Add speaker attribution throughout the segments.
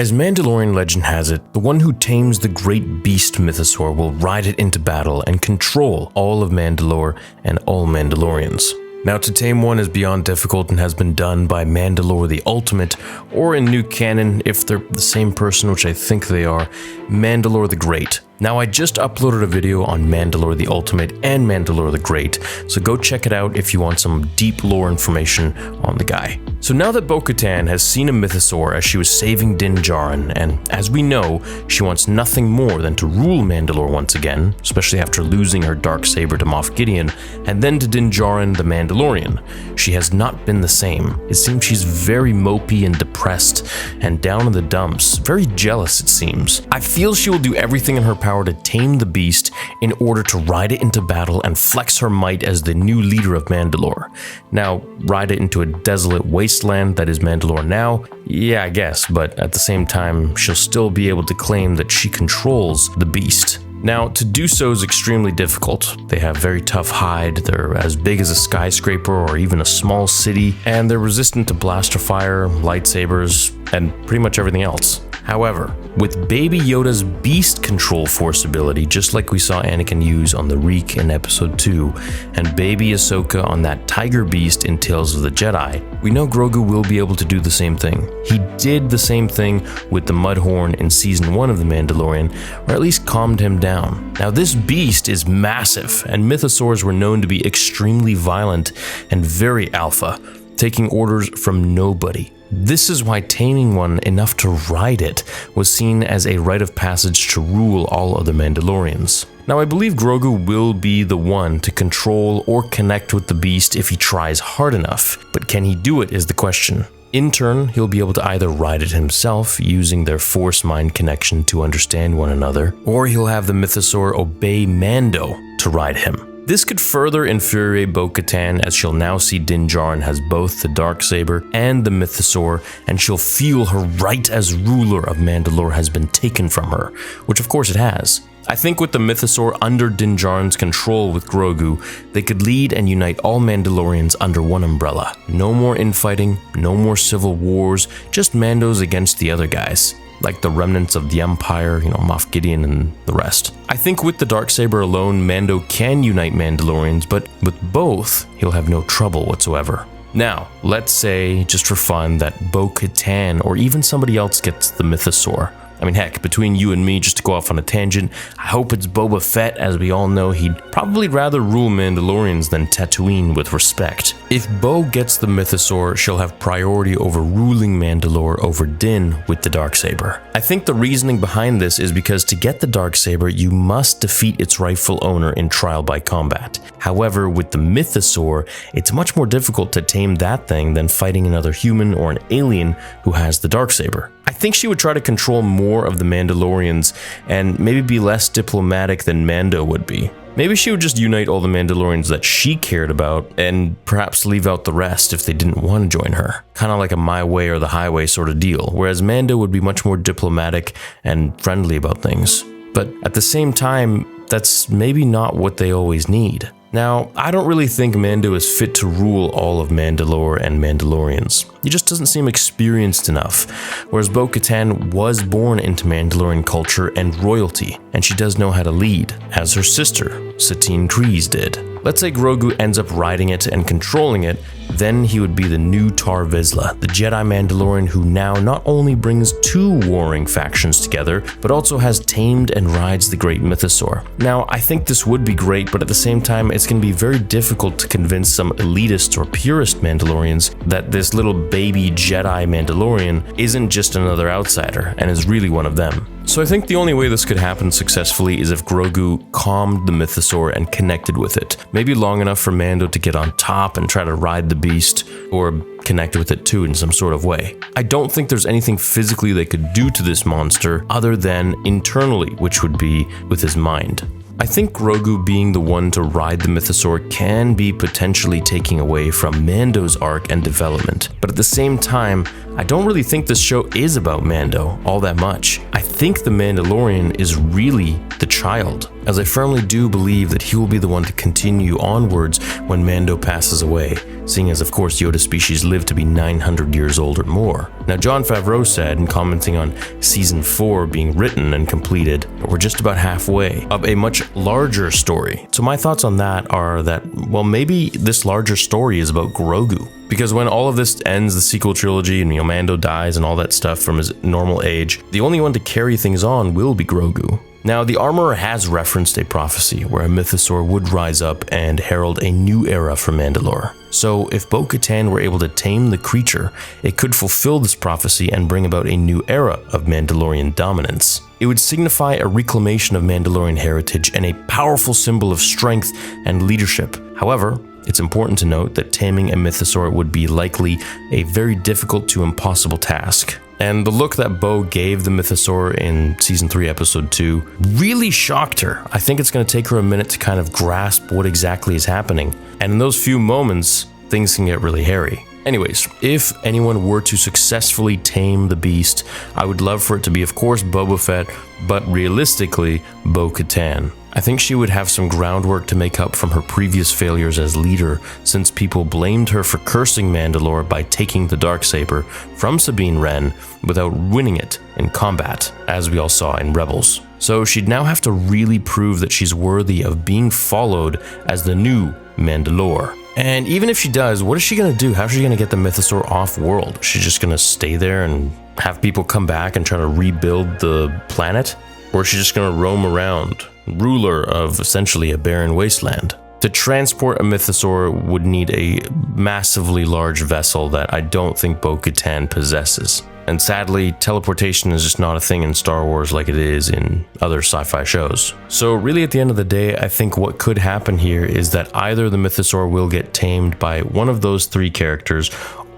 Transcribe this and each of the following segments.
Speaker 1: As Mandalorian legend has it, the one who tames the great beast Mythosaur will ride it into battle and control all of Mandalore and all Mandalorians. Now, to tame one is beyond difficult and has been done by Mandalore the Ultimate, or in new canon, if they're the same person, which I think they are, Mandalore the Great. Now, I just uploaded a video on Mandalore the Ultimate and Mandalore the Great, so go check it out if you want some deep lore information on the guy. So now that Bo Katan has seen a mythosaur as she was saving Din Djarin, and as we know, she wants nothing more than to rule Mandalore once again, especially after losing her dark saber to Moff Gideon, and then to Din Djarin the Mandalorian. She has not been the same. It seems she's very mopey and depressed, and down in the dumps, very jealous it seems. I feel she will do everything in her power to tame the beast in order to ride it into battle and flex her might as the new leader of Mandalore. Now, ride it into a desolate wasteland that is Mandalore now? Yeah, I guess, but at the same time, she'll still be able to claim that she controls the beast. Now, to do so is extremely difficult. They have very tough hide, they're as big as a skyscraper or even a small city, and they're resistant to blaster fire, lightsabers, and pretty much everything else. However, with Baby Yoda's beast control force ability, just like we saw Anakin use on the Reek in episode 2, and Baby Ahsoka on that tiger beast in Tales of the Jedi, we know Grogu will be able to do the same thing. He did the same thing with the Mudhorn in season 1 of The Mandalorian, or at least calmed him down. Now, this beast is massive, and mythosaurs were known to be extremely violent and very alpha, taking orders from nobody. This is why taming one enough to ride it was seen as a rite of passage to rule all other Mandalorians. Now, I believe Grogu will be the one to control or connect with the beast if he tries hard enough, but can he do it is the question. In turn, he'll be able to either ride it himself, using their force-mind connection to understand one another, or he'll have the mythosaur obey Mando to ride him. This could further infuriate Bo Katan, as she'll now see Din Djarin has both the dark saber and the mythosaur, and she'll feel her right as ruler of Mandalore has been taken from her, which of course it has. I think with the mythosaur under Din Djarin's control with Grogu, they could lead and unite all Mandalorians under one umbrella. No more infighting, no more civil wars, just Mandos against the other guys, like the remnants of the Empire, Moff Gideon and the rest. I think with the darksaber alone, Mando can unite Mandalorians, but with both, he'll have no trouble whatsoever. Now, let's say, just for fun, that Bo Katan or even somebody else gets the mythosaur. I mean, heck, between you and me, just to go off on a tangent, I hope it's Boba Fett, as we all know he'd probably rather rule Mandalorians than Tatooine with respect. If Bo gets the mythosaur, she'll have priority over ruling Mandalore over Din with the darksaber. I think the reasoning behind this is because to get the darksaber, you must defeat its rightful owner in trial by combat. However, with the mythosaur, it's much more difficult to tame that thing than fighting another human or an alien who has the darksaber. I think she would try to control more of the Mandalorians and maybe be less diplomatic than Mando would be. Maybe she would just unite all the Mandalorians that she cared about and perhaps leave out the rest if they didn't want to join her. Kind of like a my way or the highway sort of deal, whereas Mando would be much more diplomatic and friendly about things. But at the same time, that's maybe not what they always need. Now, I don't really think Mando is fit to rule all of Mandalore and Mandalorians. He just doesn't seem experienced enough, whereas Bo Katan was born into Mandalorian culture and royalty, and she does know how to lead, as her sister, Satine Kryze, did. Let's say Grogu ends up riding it and controlling it, then he would be the new Tar Vizsla, the Jedi Mandalorian who now not only brings two warring factions together, but also has tamed and rides the great mythosaur. Now, I think this would be great, but at the same time, it's going to be very difficult to convince some elitist or purist Mandalorians that this little baby Jedi Mandalorian isn't just another outsider and is really one of them. So I think the only way this could happen successfully is if Grogu calmed the mythosaur and connected with it. Maybe long enough for Mando to get on top and try to ride the beast, or connect with it too in some sort of way. I don't think there's anything physically they could do to this monster other than internally, which would be with his mind. I think Grogu being the one to ride the mythosaur can be potentially taking away from Mando's arc and development, but at the same time, I don't really think this show is about Mando all that much. I think the Mandalorian is really the child, as I firmly do believe that he will be the one to continue onwards when Mando passes away, seeing as of course Yoda species live to be 900 years old or more. Now Jon Favreau said, in commenting on season 4 being written and completed, we're just about halfway of a much larger story. So my thoughts on that are that, well, maybe this larger story is about Grogu. Because when all of this ends, the sequel trilogy, and Mando dies and all that stuff from his normal age, the only one to carry things on will be Grogu. Now, the Armorer has referenced a prophecy where a mythosaur would rise up and herald a new era for Mandalore. So, if Bo Katan were able to tame the creature, it could fulfill this prophecy and bring about a new era of Mandalorian dominance. It would signify a reclamation of Mandalorian heritage and a powerful symbol of strength and leadership. However, it's important to note that taming a mythosaur would be likely a very difficult to impossible task. And the look that Bo gave the mythosaur in season 3 episode 2 really shocked her. I think it's going to take her a minute to kind of grasp what exactly is happening. And in those few moments, things can get really hairy. Anyways, if anyone were to successfully tame the beast, I would love for it to be, of course, Boba Fett, but realistically, Bo Katan. I think she would have some groundwork to make up from her previous failures as leader, since people blamed her for cursing Mandalore by taking the darksaber from Sabine Wren without winning it in combat, as we all saw in Rebels. So she'd now have to really prove that she's worthy of being followed as the new Mandalore. And even if she does, what is she going to do? How is she going to get the mythosaur off-world? Is she just going to stay there and have people come back and try to rebuild the planet? Or is she just going to roam around, ruler of essentially a barren wasteland? To transport a mythosaur would need a massively large vessel that I don't think Bo Katan possesses. And sadly, teleportation is just not a thing in Star Wars like it is in other sci-fi shows. So really at the end of the day, I think what could happen here is that either the mythosaur will get tamed by one of those 3 characters,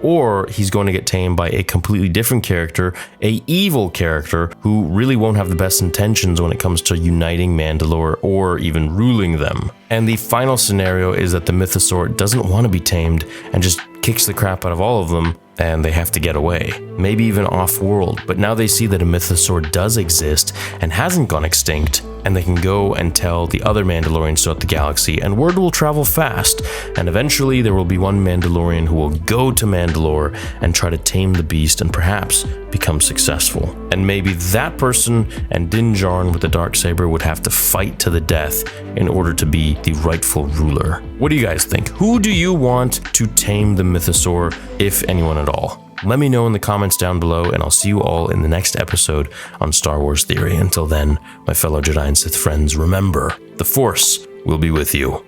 Speaker 1: or he's going to get tamed by a completely different character, a evil character who really won't have the best intentions when it comes to uniting Mandalore or even ruling them. And the final scenario is that the mythosaur doesn't want to be tamed and just kicks the crap out of all of them, and they have to get away, maybe even off-world. But now they see that a mythosaur does exist and hasn't gone extinct, and they can go and tell the other Mandalorians throughout the galaxy, and word will travel fast, and eventually there will be one Mandalorian who will go to Mandalore and try to tame the beast and perhaps become successful. And maybe that person and Din Djarin with the darksaber would have to fight to the death in order to be the rightful ruler. What do you guys think? Who do you want to tame the mythosaur, if anyone at all? Let me know in the comments down below, and I'll see you all in the next episode on Star Wars Theory. Until then, my fellow Jedi and Sith friends, remember, the Force will be with you,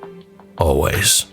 Speaker 1: always.